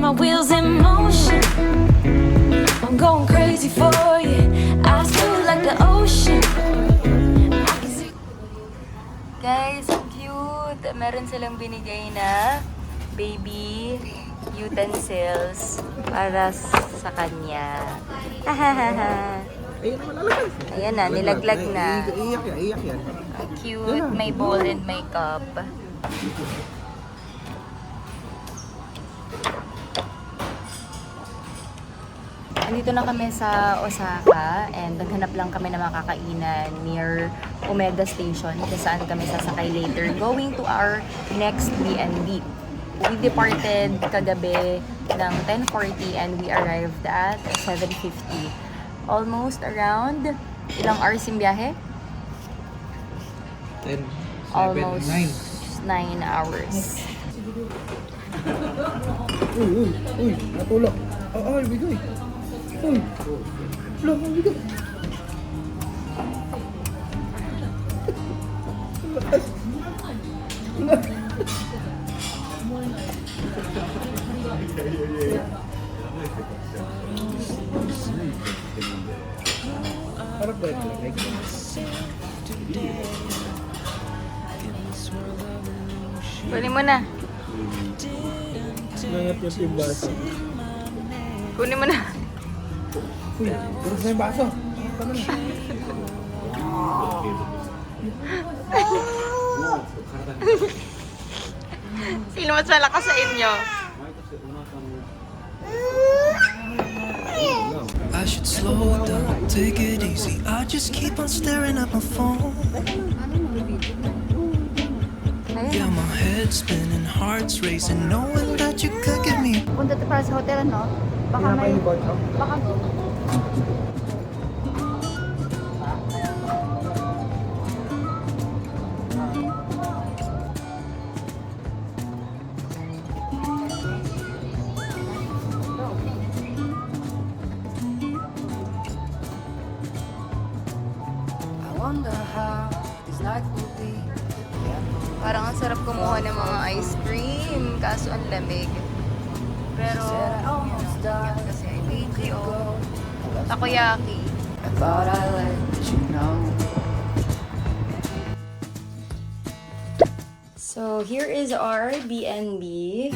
my wheels in motion. I'm going crazy for you. I feel like the ocean. Guys, ang cute! Meron silang binigay na baby utensils para sa kanya. Ayun naman lalagay. Ayan na, nilaglag na. Iiyak yan, iiyak yan. Ang cute, may bowl and may cup. Andito na kami sa Osaka and naghanap lang kami ng makakainan near Umeda Station kung saan kami sasakay later going to our next B&B. We departed kagabi ng 10:40 and we arrived at 7:50. Almost around ilang hours yung biyahe? 10, 7, Almost 9. 9 hours. Uy, natulog. Bigay. Uy, lang, bigay. Harap ba ito? Kunin mo na. Nangat niya yung baso. Kunin mo na. Uy, durog na yung baso. Tama na. Sino mas malakas sa inyo? I should slow down, take it easy. I just keep on staring at my phone. Yeah, my head's spinning, heart's racing, knowing that you could get me. Punta tayo para sa hotel, no? Baka may... Baka... Parang ang sarap kumuha ng mga ice cream, kaso ang lamig. Pero, yan kasi, video, takoyaki. I thought I let you know. So, here is our B&B.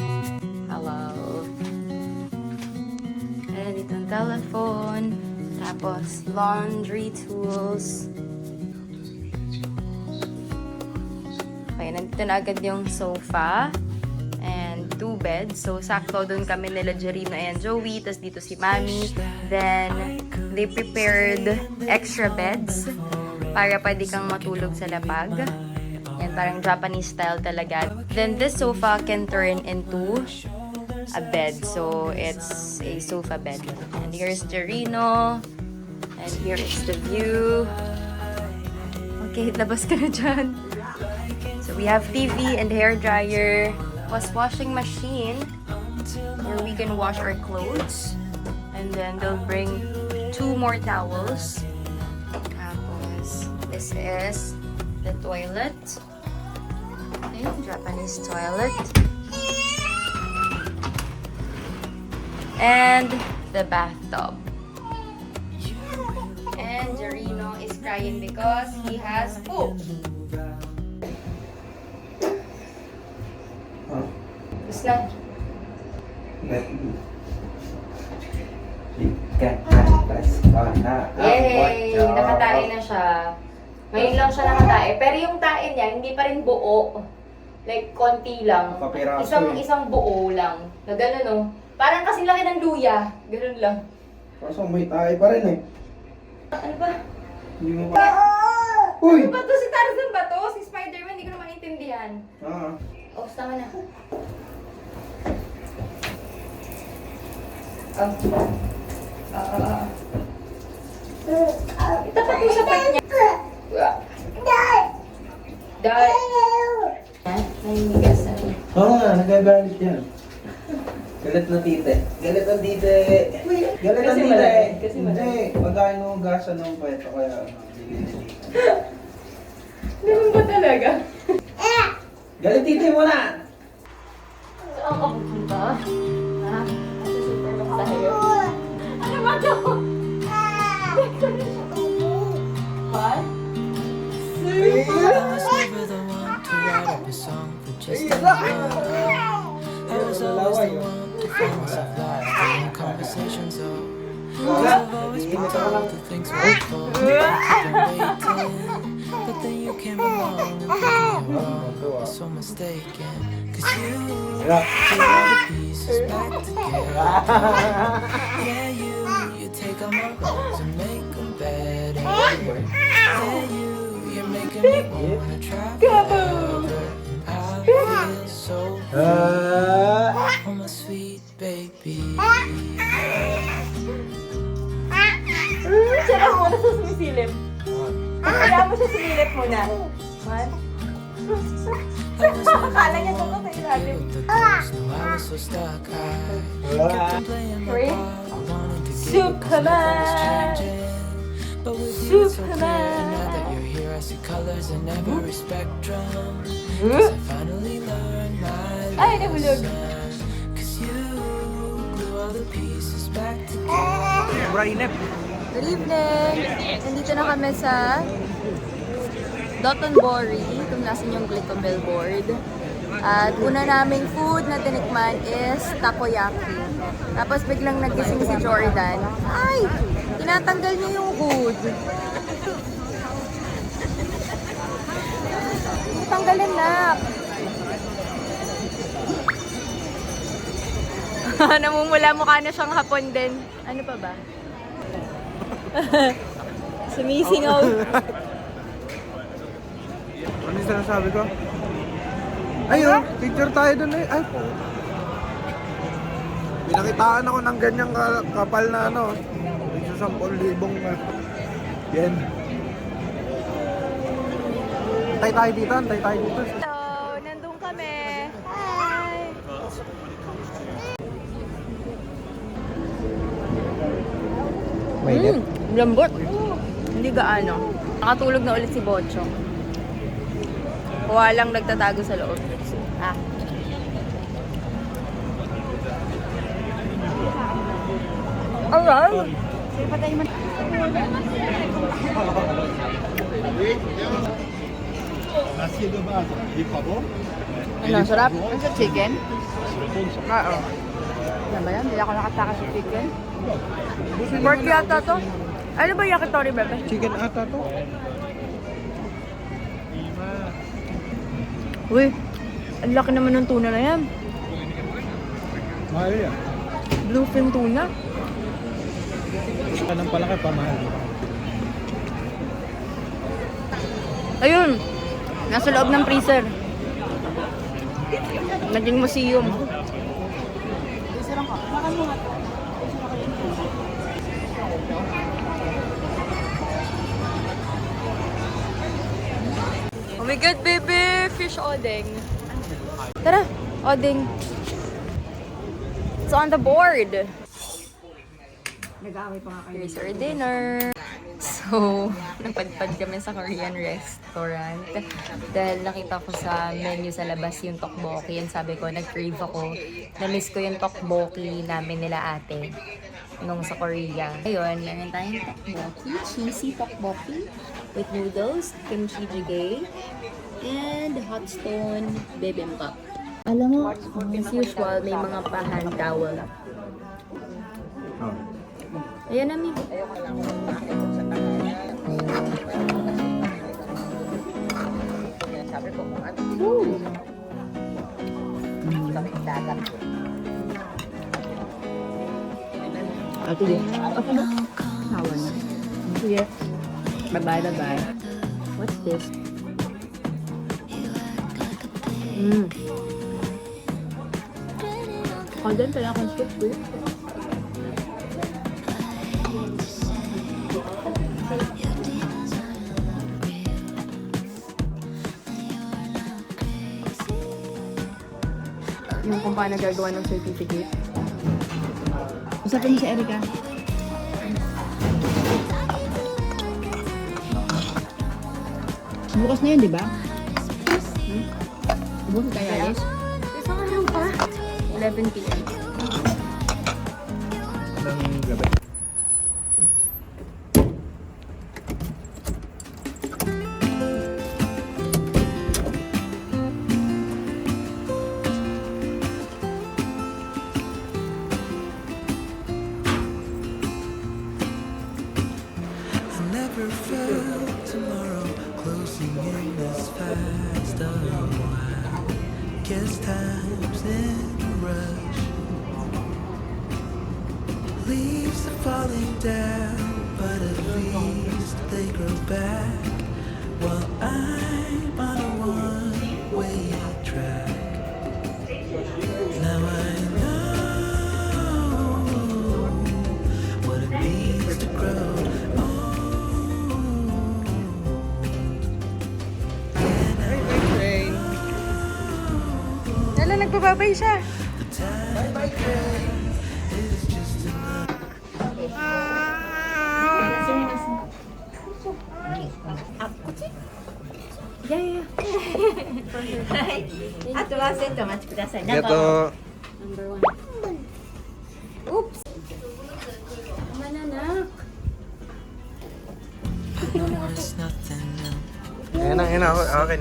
Hello. And dito ang telephone. Tapos, laundry tools. Okay, nandito na agad yung sofa. And 2 beds. So, sakto doon kami nila Jerino and Joey. Tapos dito si Mami. Then, they prepared extra beds para pwede kang matulog sa lapag. Yan, parang Japanese style talaga. Then, this sofa can turn into a bed. So, it's a sofa bed. And here's Jerino. And here is the view. Okay, labas ka na dyan. So, we have TV and hair dryer. Plus washing machine where we can wash our clothes. And then they'll bring 2 more towels. Tapos, this is the toilet. Okay, Japanese toilet. And the bathtub. And Jerino is crying because he has poop. Tapos na. Yay! Nakatae na siya. Ngayon lang siya nakatae. Pero yung tae niya, hindi pa rin buo. Like, konti lang. Isang buo lang. Na gano'n, no? Parang kasing laki ng luya. Gano'n lang. Kaso may tayo pa rin eh. Ano ba? Hindi mo pa. Uy! Ano ba to? Si Tarzan ba to? Si Spider-Man? Hindi ko na maintindihan. Oh, tama na. Itapat mo sa part niya. Dad! Naninigas na rin. Oo nga, nagagalit yan. Galit na tite. Galit ang tite. Galit ang tite. Kasi Hindi, pagkain mo gasa ng pweto kaya Ganun ba talaga? galit tite mo na! Saan ka pupunta? Ha? I was always the one to find myself lost in the conversations of. I've always been told that things were for me, keep them waiting. But then you came along and proved me wrong. I was so mistaken. 'Cause you put all the pieces back together. Yeah, you take all my wrongs and make them better. Yeah, you're making me wanna try forever. I feel so good, oh my sweet baby. Siya lang muna sa sumisilip. Kaya mo siya sumilip muna. One. Akala niya kung sa ilalim. Three. Superman! But with you it's okay. Superman! Now that you're here I see colors in every spectrum. 'Cause I finally learned my Ay, nabulog. lesson. 'Cause you glue all the pieces back together. Brainep. Good evening! Nandito na kami sa Dotonbori, kung nasan yung Glico billboard. At una naming food na tinikman is takoyaki. Tapos biglang nagising si Jordan. Ay! Tinatanggal niya yung hood. Tanggalin na! Namumula mukha na siyang hapon din. Ano pa ba? Sumisingaw. Ano yung sinasabi ko? Ayun, picture tayo dun eh. Ay po. Pinakitaan ako ng ganyang kapal na ano. Sa 10,000 yen. Antay tayo dito, antay tayo dito. Hello, nandun kami. Hi! Lambot. Hindi gaano. Nakatulog na ulit si Bocho. Kuha lang nagtatago sa loob. Ah. Alright. Ano, sarap? Ano sa chicken? Oo. Yan ba yan? Hindi ako nakataka sa chicken. Pork yata to. Ano ba yakitori, bebe? Chicken ata to. Uy, ang laki naman ng tuna na yan. Mahal yan. Bluefin tuna. Anong palaki pa mahal. Ayun, nasa loob ng freezer. Naging museum. Oh my God, baby! Fish odeng. Tara, odeng. It's on the board. Here's our dinner. So, napadpad kami sa Korean restaurant. Dahil nakita ko sa menu sa labas yung tteokbokki. Yan sabi ko, nag-crave ako. Na-miss ko yung tteokbokki namin nila ate nung sa Korea. Ayun, meron tayong tteokbokki, cheesy tteokbokki with noodles, kimchi jjigae, and hot stone bibimbap. Alam mo, as usual, may mga pa-hand towel. Ayan na, Mi. Ito din. Ako na. Tawa na. Sige. Bye-bye, bye-bye. What's this? Content pala akong soup, eh. Yung kung paano gagawa ng certificate. Usapin mo si Erica. Bukas na yun, di ba? Bukas kaya, Alice? Isang araw pa. 11 p.m. Ng gabi. falling down, but at least they grow back. While I'm on a one-way track. Now I know what it means to grow. Lala, nagbababay siya. Ito. Oops! Mananak. It's nothing new. Ayan ako, akin.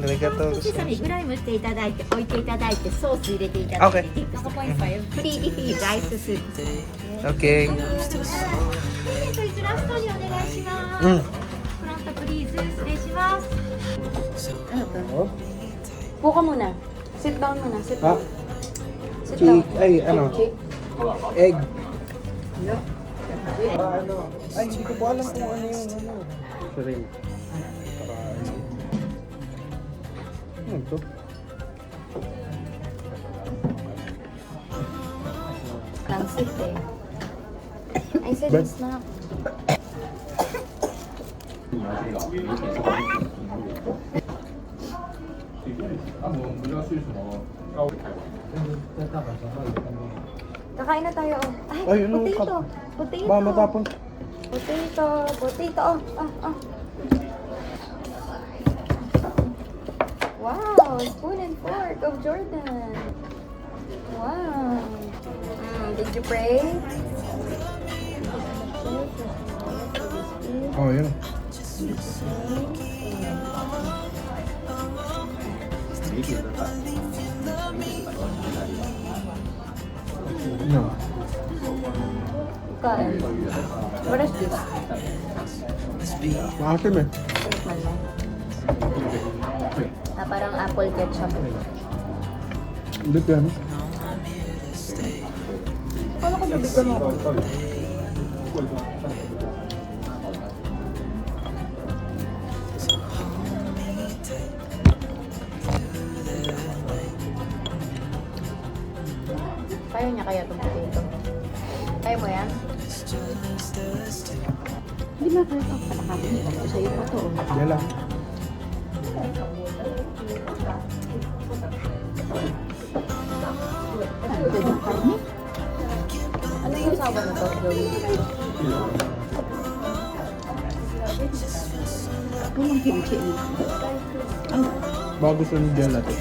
Arigato. さにフライムしていただいて置いていただいてソース入れていただいてディップしてフリーリフィーライススープ Okay. そいつラストにお願いします、Mm. フロントプリーズ失礼します Po ka muna. Sit down muna. Sit Ha? down. Sit down. Ay, ano? Chick. Egg. Ano? Ay, hindi ko po alam kung ano yung ano. Shrimp. Ano ito? Pansit eh. I said But- it's not. Kakain na tayo. Oh. Ay, ano, Potato. Potato. Ba, matapon. Potato. Potato. Oh. Wow. Spoon and fork of Jordan. Wow. Did you pray? Oh, yun. No. Kain. What is this? Maasim eh. Tikman mo. Parang apple ketchup. Ulit yan. Paano ko nabigyan mo ako? Kaya niya kaya itong potato? Kaya mo yan? Hindi na kaya ito. Palakasin ko sa'yo pa ito. Yan lang. Ano yung sawa na to, Joey? Walang kimchi Baka gusto ni Jella ito.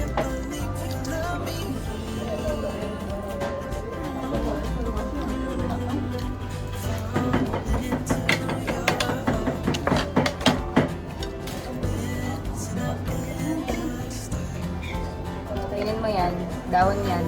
Kainin mo yan. Dahon yan.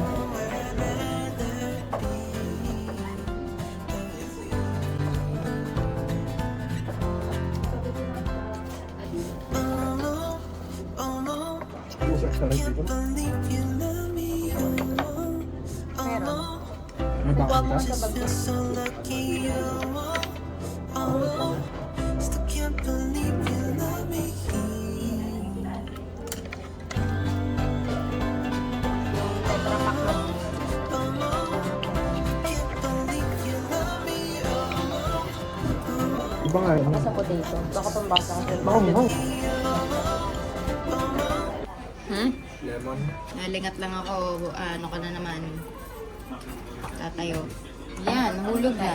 Meron. May bakit ka? Sa bag mo. Still can't believe you love me. Tetra Pak mo. Iba nga yun. Baka sa potato. Baka pambasa ko sa Baka mo. Lemon. Nalingat lang ako. Ano ka na naman. Tatayo. Yan, nahulog na.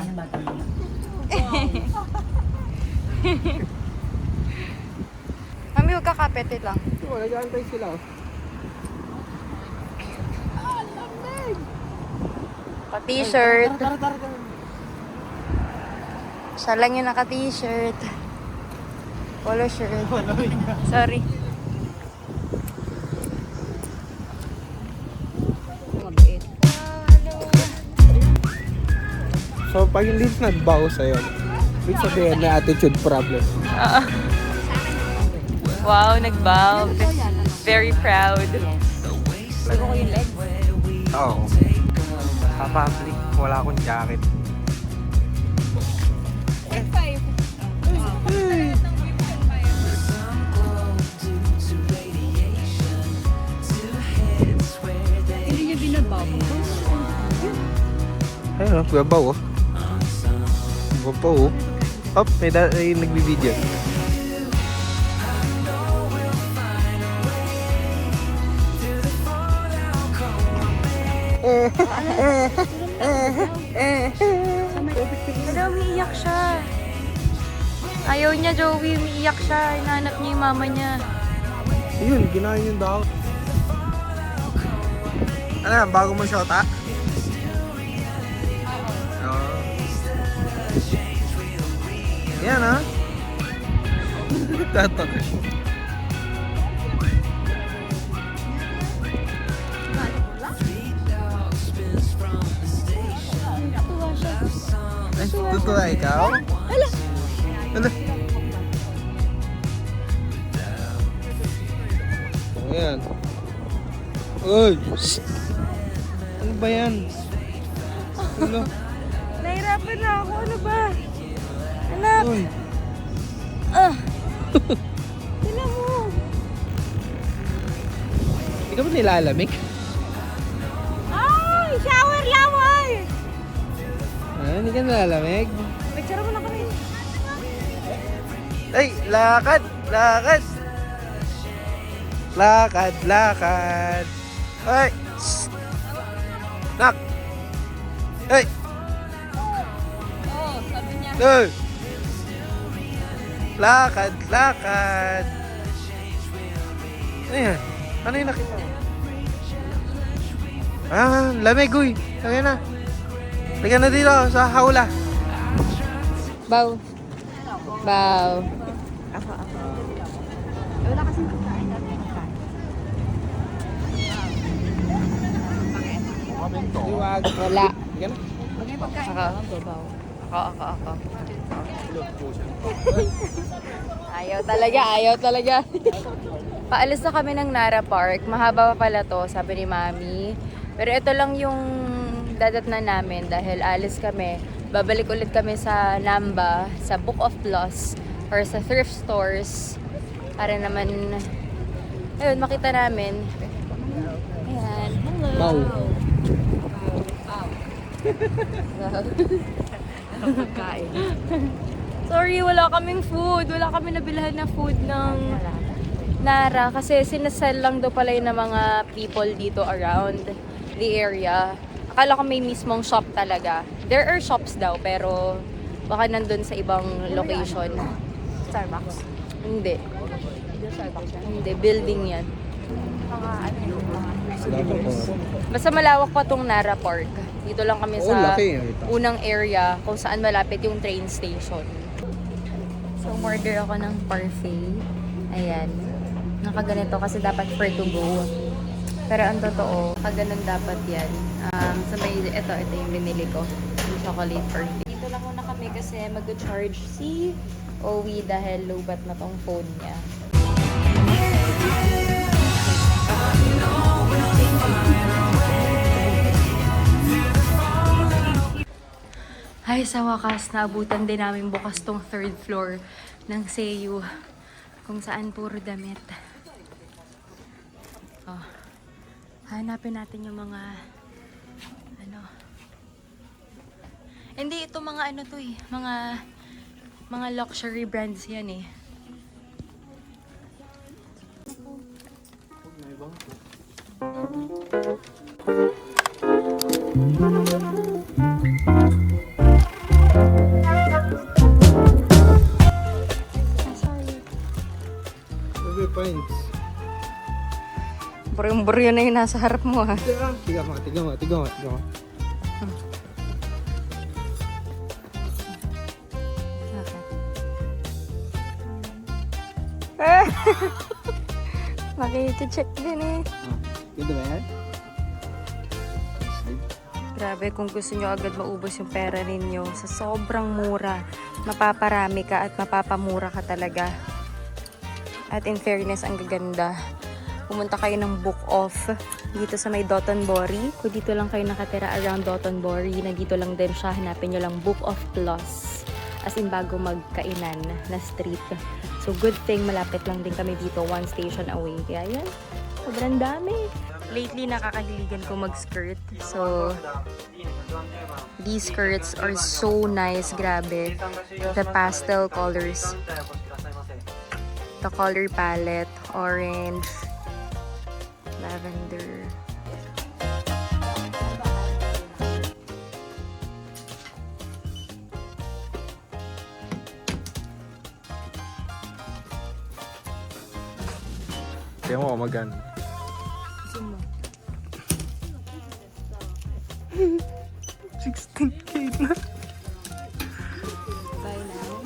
Mami, huwag ka kapit lang. Oo, nag-aantay sila. Pa-t-shirt. Siya lang yung naka-t-shirt. Polo shirt. Sorry. So, pag hindi nagbaho sa'yo, ibig sabihin may attitude problem. Wow, nag-bow. Very proud. Oo. Sa public, wala akong jacket. Ayun o, babaw o. Babaw o. Hop, may nagbibideo. Wala, umiiyak siya. Ayaw niya, Joey. Umiiyak siya. Hinahanap niya yung mama niya. Ayun, ginahin yung daw. Ano yan, bago mo shota? Oo. Yan ha. Tatak. Ay, tutuwa ikaw? Hala! Hala! Ayan. Uy! Shh! Ano ba yan? Ano? Nahirapan na ako. Ano ba? Anak! Uy! Tignan mo. Hindi ka ba nilalamig? Ay! Shower laway! Ah, hindi ka nilalamig? Picture mo na kami. Ay! Lakad! Lakad! Lakad! Lakad! Ay! Shh! Nak! Ay! Oo, sabi niya. Ay! Lakad! Lakad! Ano yan? Ano yung nakita mo? Ah, lamig uy! Kaya na! Lagyan na dito sa hawla! Bow. Bow. Wala kasing pagkain natin. Liwag! Wala. Lagyan na! Bagay pagkain. Ako. Ayaw talaga. Paalis na kami ng Nara Park. Mahaba pa pala to, sabi ni Mami. Pero ito lang yung dadatnan namin dahil alis kami. Babalik ulit kami sa Namba, sa Book of Plus, or sa thrift stores. Para naman, ayun, makita namin. Ayan. Hello. Bow. Pagkain. Sorry, wala kaming food. Wala kami nabilhan na food ng Nara. Kasi sinasell lang daw pala yun ng mga people dito around the area. Akala ko may mismong shop talaga. There are shops daw, pero baka nandun sa ibang location. Starbucks. Hindi. Hindi, building yan. Mga ano yung mga Basta malawak pa tong Nara Park. Dito lang kami Oh, sa laki. unang area kung saan malapit yung train station. So, order ako ng parfait. Ayan. Nakaganito kasi dapat for to go. Pero ang totoo, kaganon dapat yan. So, ito yung binili ko. Yung chocolate parfait. Dito lang muna kami kasi mag-charge si Owie dahil lowbat na tong phone niya. Ay, sa wakas, naabutan din namin bukas tong third floor ng Seiyu. Kung saan puro damit. Oh. Hanapin natin yung mga ano. Hindi, ito mga ano to eh. Mga luxury brands yan eh. Points. Buryong-buryo na yung nasa harap mo ha. Tiga mo. Maki-check din eh. Ganda ba yan? Grabe, kung gusto nyo agad maubos yung pera ninyo sa sobrang mura, mapaparami ka at mapapamura ka talaga. At in fairness, ang gaganda. Pumunta kayo ng Book Off dito sa may Dotonbori. Kung dito lang kayo nakatira around Dotonbori, nandito lang din siya. Hanapin nyo lang Book of Plus. As in, bago magkainan na street. So, good thing malapit lang din kami dito, one station away. Kaya yan, sobrang dami. lately nakakahiligan ko mag-skirt. So, these skirts are so nice. Grabe. The pastel colors. The color palette. Orange. Lavender. Kaya mo magano. 16K na. Buy now.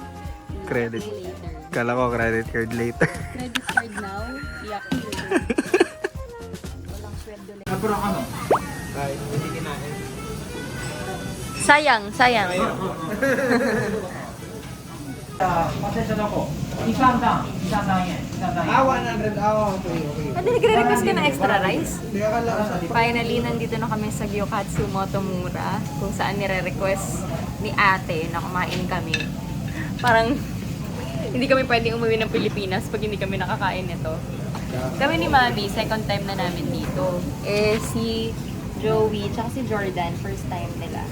Credit. Pay later. Kala ko credit card later. Credit card now. Iyak later. Walang sweldo later. Napuro ka mo? Kahit hindi kinain. Sayang, sayang. Pasensya na ko. Isang dang yan. 100. Okay. Pwede nagre-request ka ng extra rice? Hindi ka lang sa Finally, nandito na kami sa Gyokatsu Motomura kung saan nire-request ni ate na kumain kami. Parang hindi kami pwedeng umuwi ng Pilipinas pag hindi kami nakakain nito. Kami ni Mami, second time na namin dito. Si Joey, tsaka si Jordan, first time nila.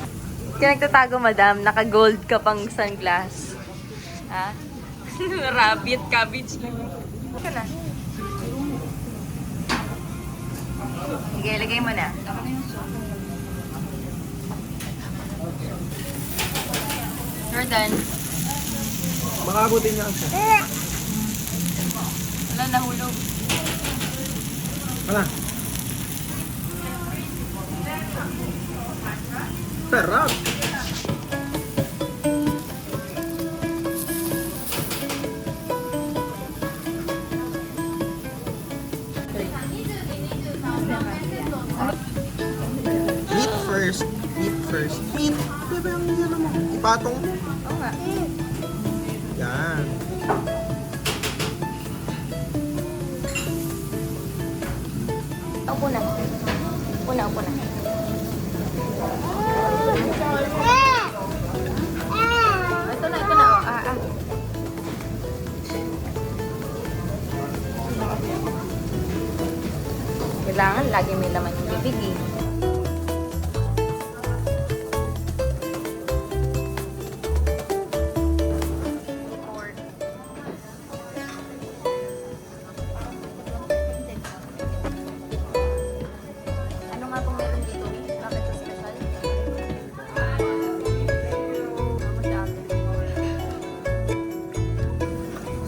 Kaya nagtatago, madam, naka-gold ka pang sunglass. Ha? Rabbit, cabbage lang. Ito na. Sige, lagay mo na. Jordan. Makabutin niya siya. Wala, nahulog. Wala. Sarap! Meat first. Meat first. Meat. Di ba yung ano mo? Ipatong mo. Oo nga. Yan. Upo na. Upo na, upo na. Ito na, ito na. Oh. Kailangan lagi may laman yung bibig eh. Ano nga pong meron dito? Bakit ito special? Madami.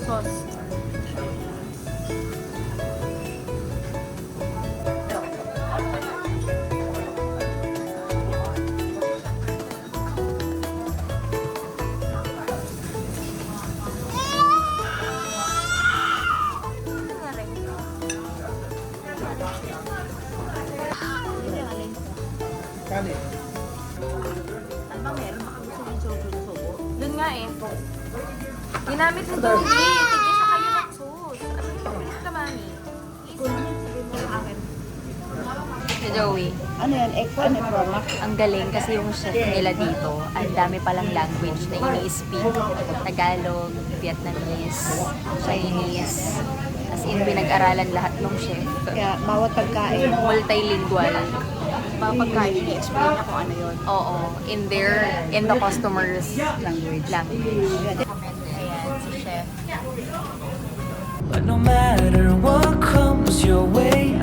Sauce. Kali. Ano ba meron? Baka gusto ng soju na sobo. Doon nga eh. Ginamit mo daw. Tigisa kayo ng sauce. Ano yung favorite ka, Mami? Si Joey. Ano yan? Ano ba? Ang galing kasi yung chef nila dito, ang dami palang language na ini-speak. Tagalog, Vietnamese, Chinese. As in, pinag-aralan lahat ng chef. Kaya bawat pagkain, Multilingual. bawat pagkain, i-explain niya kung ano yun. Oo. In the customers' language. Ayan, si chef. But no matter what comes your way,